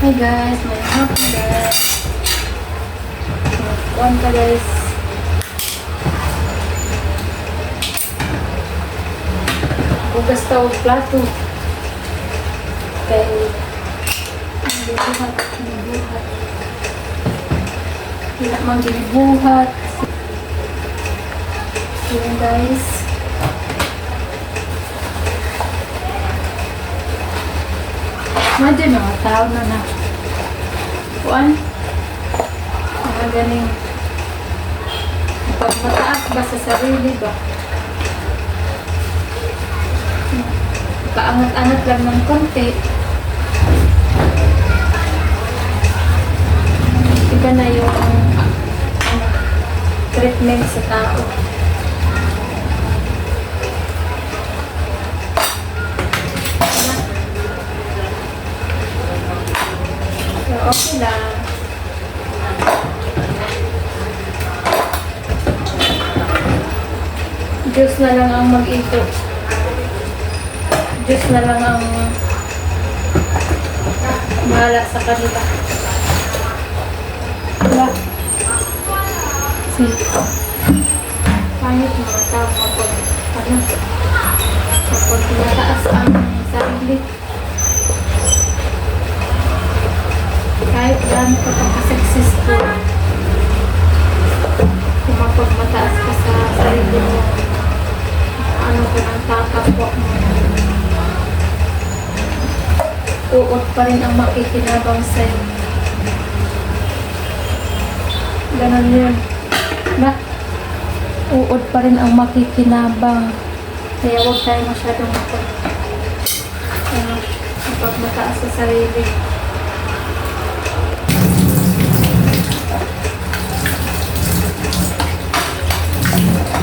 Hi guys, may hapon guys. Kuhan ka guys. Hugas ka o plato. Kaya ginibuhat. Hindi mang ginibuhat. Yan guys. Medyo mga tao na kuan mga ganing pag mataas ba sa sarili ba kaangat-angat lang ng konti iba na yung treatment sa tao. Okay lang. Diyos na lang ang mag-ito. Diyos na lang ang bahala sa kanila. Wala. Sige. Pangit mga tao kapag mataas ang sarili. Kahit gaano ka successful, kung mapagmataas ka sa sarili mo, ano ka ng takapwa mo, uot pa rin ang makikinabang sa'yo. Ganon yun. Uot pa rin ang makikinabang. Kaya huwag tayo masyadong mapagmataas sa sarili.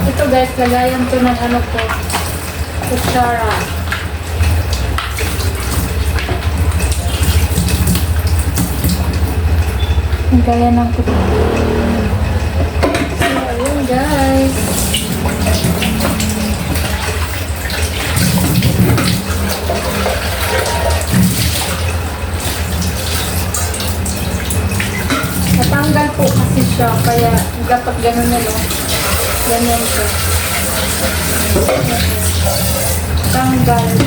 Ito guys, lagayan ko ng ano ko, kutsara. Lagayan ng kutsara. So, ayun guys. Natanggal po kasi siya, kaya dapat ganun na lang. Ganyan siya. Tanggal.